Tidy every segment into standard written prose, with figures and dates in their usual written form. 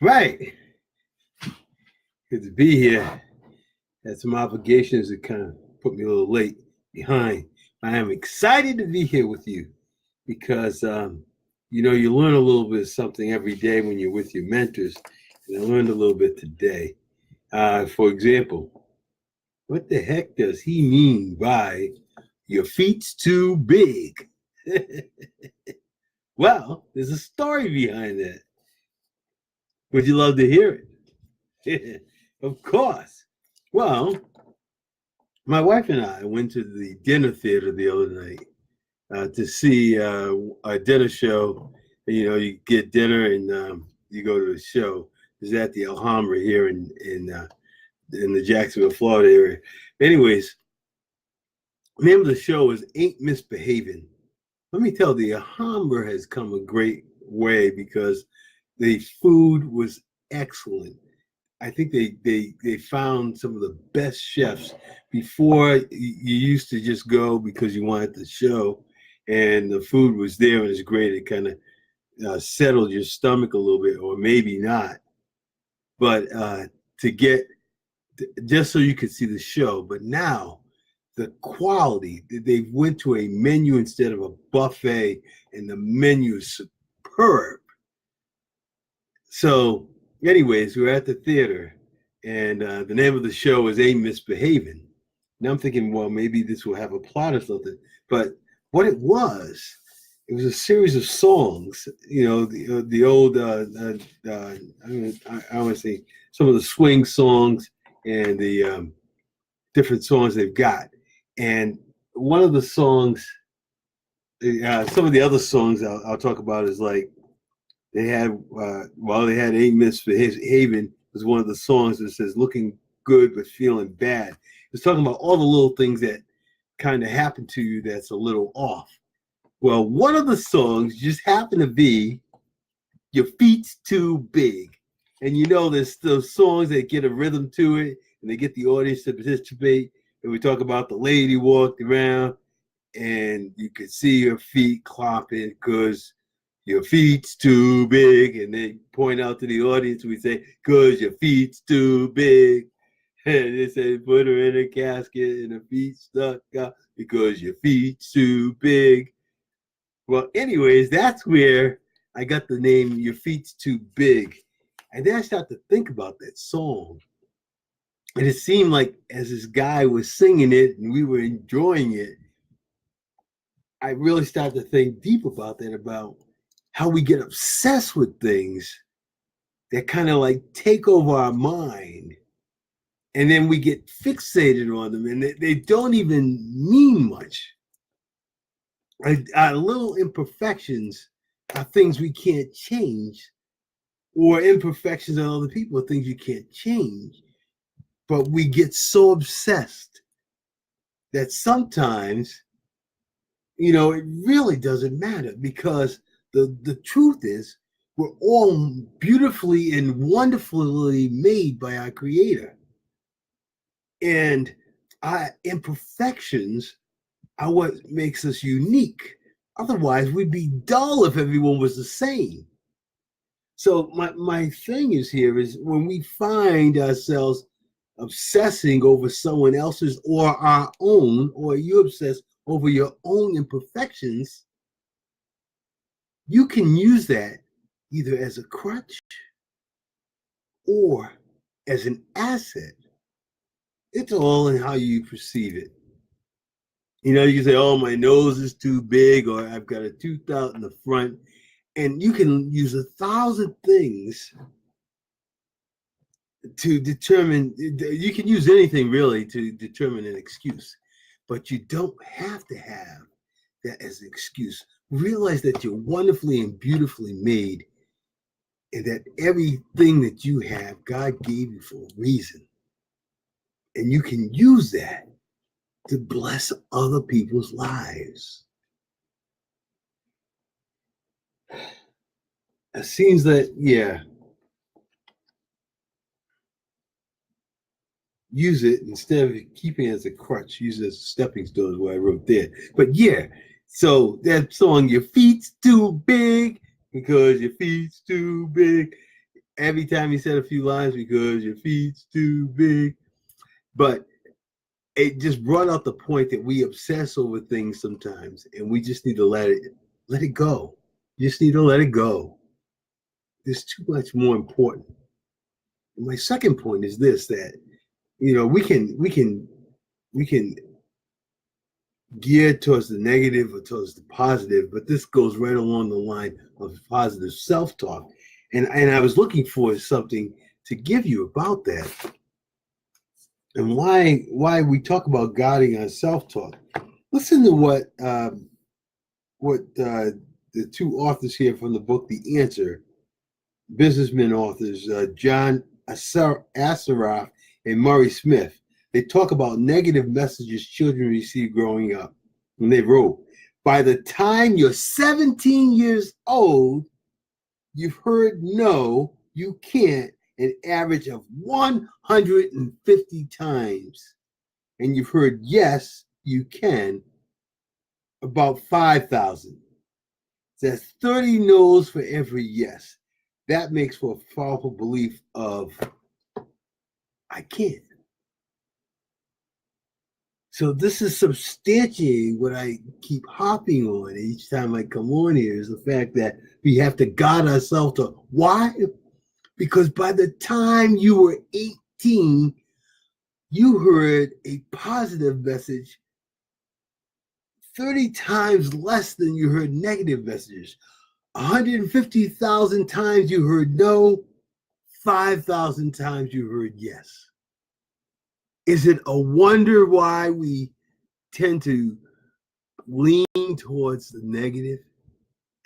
Right. Good to be here. Had some obligations that kind of put me a little late behind. I am excited to be here with you because, you learn a little bit of something every day when you're with your mentors. And I learned a little bit today. For example, what the heck does he mean by your feet's too big? Well, there's a story behind that. Would you love to hear it? Of course. Well, my wife and I went to the dinner theater the other night to see a dinner show. You get dinner and you go to the show. It's at the Alhambra here in the Jacksonville, Florida area. Anyways, the name of the show is Aint Misbehavin. Let me tell you, the Alhambra has come a great way because the food was excellent. I think they found some of the best chefs. Before, you used to just go because you wanted the show, and the food was there and it's great. It kind of settled your stomach a little bit, or maybe not. But to get just so you could see the show. But now the quality, they went to a menu instead of a buffet, and the menu is superb. So anyways, we were at the theater, and the name of the show is Aint Misbehavin. Now I'm thinking, well, maybe this will have a plot or something. But what it was a series of songs. The old, I want to say some of the swing songs and the different songs they've got. And one of the songs, some of the other songs I'll talk about is like, they had Aint Misbehavin was one of the songs that says looking good but feeling bad. It's talking about all the little things that kind of happen to you that's a little off. Well, one of the songs just happened to be Your Feet's Too Big. And there's those songs that get a rhythm to it and they get the audience to participate. And we talk about the lady walked around and you could see her feet clomping because your feet's too big, and they point out to the audience. We say, "Cause your feet's too big," and they say, "Put her in a casket and her feet stuck out because your feet's too big." Well, anyways, that's where I got the name "Your Feet's Too Big," and then I started to think about that song, and it seemed like as this guy was singing it and we were enjoying it, I really started to think deep about that, about how we get obsessed with things that kind of like take over our mind, and then we get fixated on them, and they don't even mean much. Our little imperfections are things we can't change, or imperfections on other people are things you can't change. But we get so obsessed that sometimes, it really doesn't matter, because the truth is, we're all beautifully and wonderfully made by our Creator. And our imperfections are what makes us unique. Otherwise, we'd be dull if everyone was the same. So my thing is here is when we find ourselves obsessing over someone else's or our own, or you obsess over your own imperfections, you can use that either as a crutch or as an asset. It's all in how you perceive it. You can say, "Oh, my nose is too big," or "I've got a tooth out in the front." And you can use 1,000 things to determine, you can use anything really to determine an excuse, but you don't have to have that as an excuse. Realize that you're wonderfully and beautifully made, and that everything that you have, God gave you for a reason. And you can use that to bless other people's lives. It seems that, use it instead of keeping it as a crutch, use it as a stepping stone, is what I wrote there. But so that song, "Your Feet's Too Big," because your feet's too big. every time he said a few lines, because your feet's too big. But it just brought out the point that we obsess over things sometimes, and we just need to let it go. You just need to let it go. There's too much more important. And my second point is this: that we can gear towards the negative or towards the positive, but this goes right along the line of positive self-talk. And I was looking for something to give you about that, and why we talk about guarding our self-talk. Listen to what the two authors here from the book The Answer, businessmen authors, John Assaraf and Murray Smith. They talk about negative messages children receive growing up. And they wrote, by the time you're 17 years old, you've heard no, you can't, an average of 150 times. And you've heard yes, you can, about 5,000. That's 30 no's for every yes. That makes for a powerful belief of, I can't. So this is substantiating what I keep hopping on each time I come on here, is the fact that we have to guard ourselves to, why? Because by the time you were 18, you heard a positive message 30 times less than you heard negative messages. 150,000 times you heard no, 5,000 times you heard yes. Is it a wonder why we tend to lean towards the negative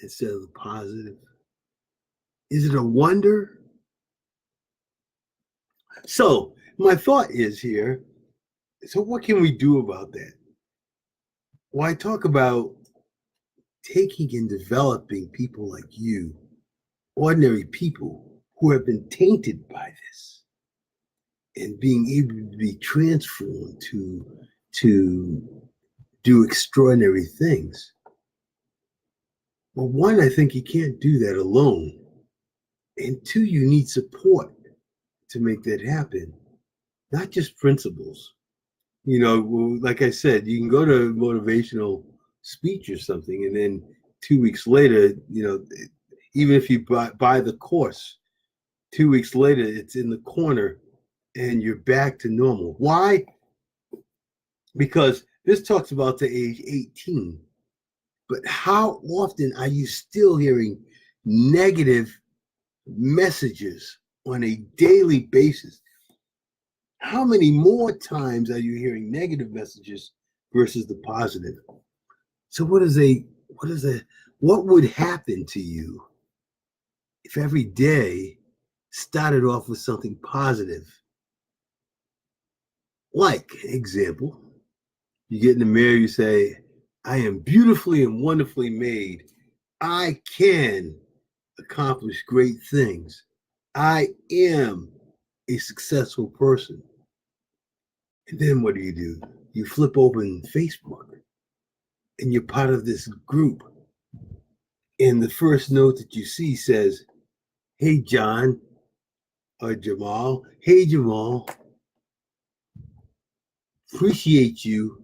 instead of the positive? Is it a wonder? So my thought is here, so what can we do about that? Well, I talk about taking and developing people like you, ordinary people who have been tainted by this, and being able to be transformed to do extraordinary things. Well, one, I think you can't do that alone. And two, you need support to make that happen, not just principles. Like I said, you can go to a motivational speech or something, and then 2 weeks later, even if you buy the course, 2 weeks later, it's in the corner and you're back to normal. Why? Because this talks about the age 18. But how often are you still hearing negative messages on a daily basis? How many more times are you hearing negative messages versus the positive? So what would happen to you if every day started off with something positive? Like, example, you get in the mirror, you say, I am beautifully and wonderfully made. I can accomplish great things. I am a successful person. And then what do? You flip open Facebook and you're part of this group. And the first note that you see says, hey, John, or Jamal. Hey, Jamal. Appreciate you.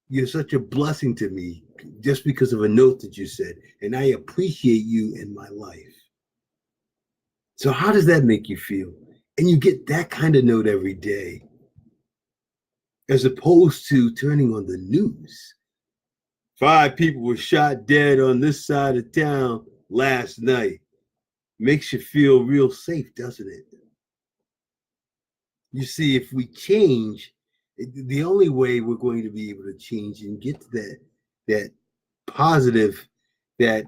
You're such a blessing to me just because of a note that you said. And I appreciate you in my life. So how does that make you feel? And you get that kind of note every day, as opposed to turning on the news. 5 people were shot dead on this side of town last night. Makes you feel real safe, doesn't it? You see, if we change, the only way we're going to be able to change and get to that positive, that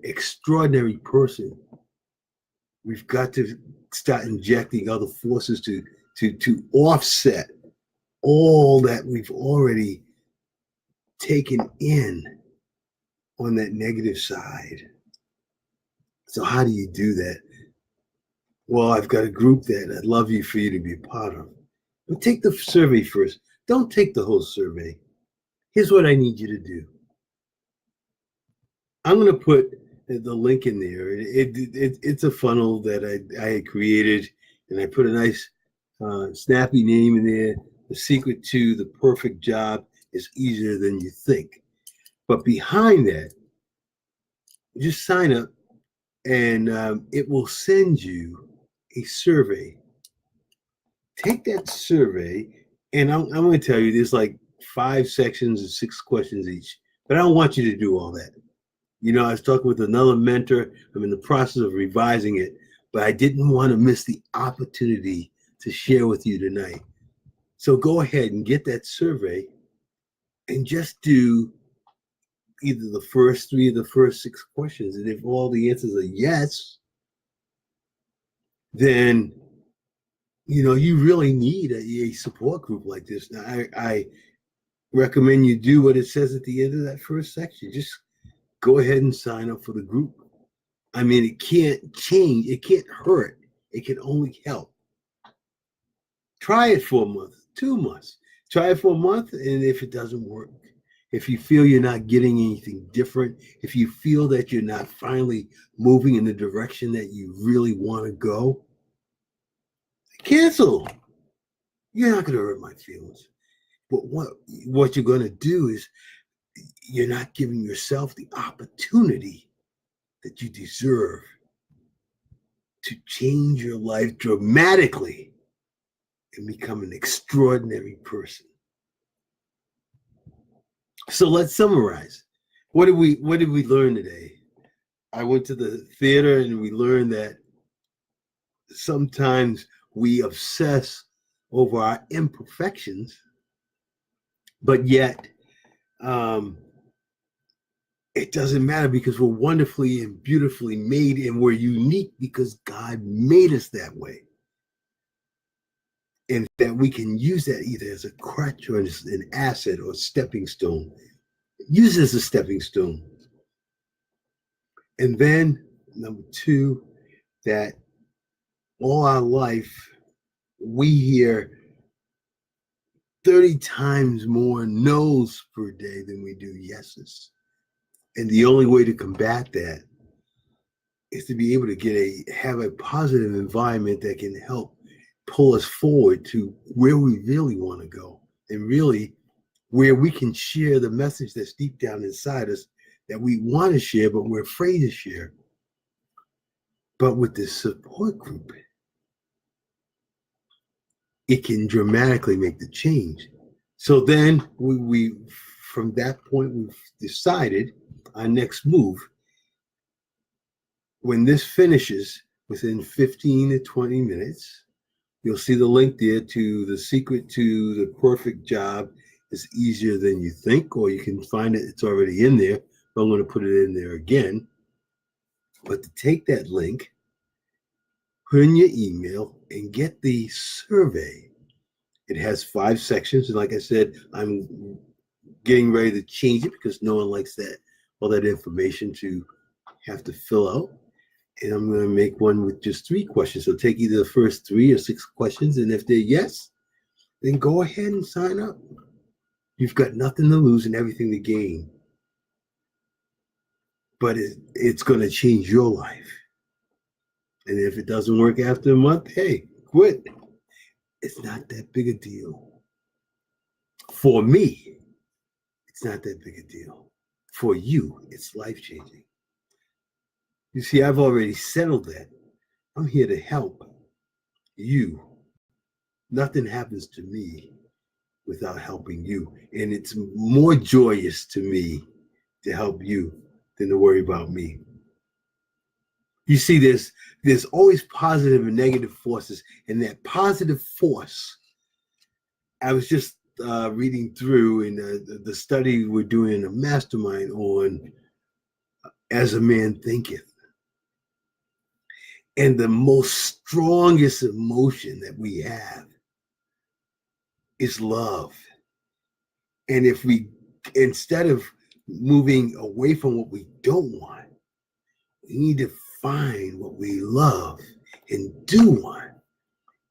extraordinary person, we've got to start injecting other forces to offset all that we've already taken in on that negative side. So how do you do that? Well, I've got a group that I'd love for you to be a part of. But take the survey first. Don't take the whole survey. Here's what I need you to do. I'm going to put the link in there. It's a funnel that I had created, and I put a nice snappy name in there. The secret to the perfect job is easier than you think. But behind that, just sign up, and it will send you a survey. Take that survey, and I'm going to tell you there's like 5 sections and 6 questions each. But I don't want you to do all that. You know, I was talking with another mentor. I'm in the process of revising it, but I didn't want to miss the opportunity to share with you tonight. So go ahead and get that survey and just do either the first 3 or the first 6 questions. And if all the answers are yes, then, you know, you really need a support group like this. Now, I recommend you do what it says at the end of that first section. Just go ahead and sign up for the group. I mean, it can't change. It can't hurt. It can only help. Try it for a month, 2 months. Try it for a month, and if it doesn't work, if you feel you're not getting anything different, if you feel that you're not finally moving in the direction that you really want to go, cancel. You're not going to hurt my feelings. But what you're going to do is you're not giving yourself the opportunity that you deserve to change your life dramatically and become an extraordinary person. So let's summarize. What did we learn today? I went to the theater and we learned that sometimes we obsess over our imperfections, but yet it doesn't matter because we're wonderfully and beautifully made, and we're unique because God made us that way. And that we can use that either as a crutch or as an asset or a stepping stone. Use it as a stepping stone. And then, number 2, that all our life, we hear 30 times more no's per day than we do yeses. And the only way to combat that is to be able to have a positive environment that can help pull us forward to where we really want to go, and really where we can share the message that's deep down inside us that we want to share, but we're afraid to share. But with this support group, it can dramatically make the change. So then we from that point, we've decided our next move. When this finishes within 15 to 20 minutes, you'll see the link there to the secret to the perfect job is easier than you think, or you can find it, it's already in there, but I'm going to put it in there again. But to take that link, put in your email and get the survey. It has 5 sections, and like I said, I'm getting ready to change it because no one likes all that information to have to fill out. And I'm going to make one with just 3 questions. So take either the first 3 or 6 questions, and if they're yes, then go ahead and sign up. You've got nothing to lose and everything to gain. But it's going to change your life. And if it doesn't work after a month, hey, quit. It's not that big a deal. For me, it's not that big a deal. For you, it's life-changing. You see, I've already settled that. I'm here to help you. Nothing happens to me without helping you. And it's more joyous to me to help you than to worry about me. You see, there's always positive and negative forces. And that positive force, I was just reading through in the study we're doing in a mastermind on As a Man Thinketh. And the most strongest emotion that we have is love. And if we, instead of moving away from what we don't want, we need to find what we love and do want.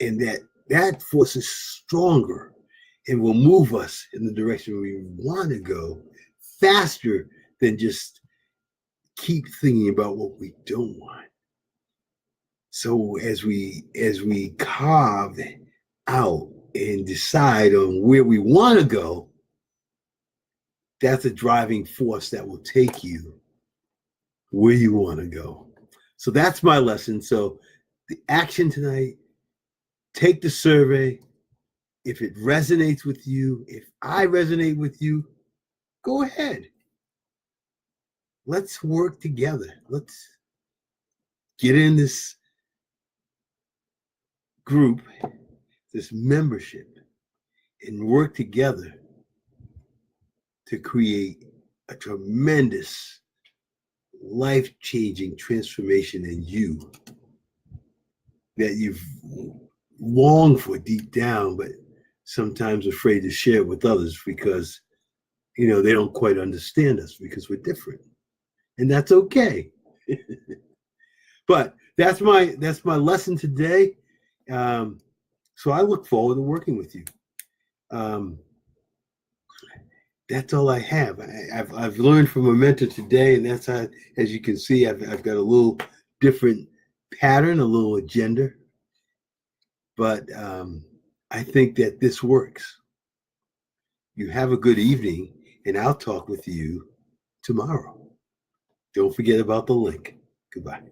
And that force is stronger and will move us in the direction we want to go faster than just keep thinking about what we don't want. So as we carve out and decide on where we want to go, that's a driving force that will take you where you want to go. So that's my lesson. So the action tonight, take the survey. If it resonates with you, if I resonate with you, go ahead. Let's work together. Let's get in this group, this membership, and work together to create a tremendous, life-changing transformation in you that you've longed for deep down, but sometimes afraid to share with others because, they don't quite understand us because we're different. And that's okay. But that's my lesson today. So I look forward to working with you. That's all I have. I've learned from a mentor today, and that's how, as you can see, I've got a little different pattern, a little agenda. But I think that this works. You have a good evening, and I'll talk with you tomorrow. Don't forget about the link. Goodbye.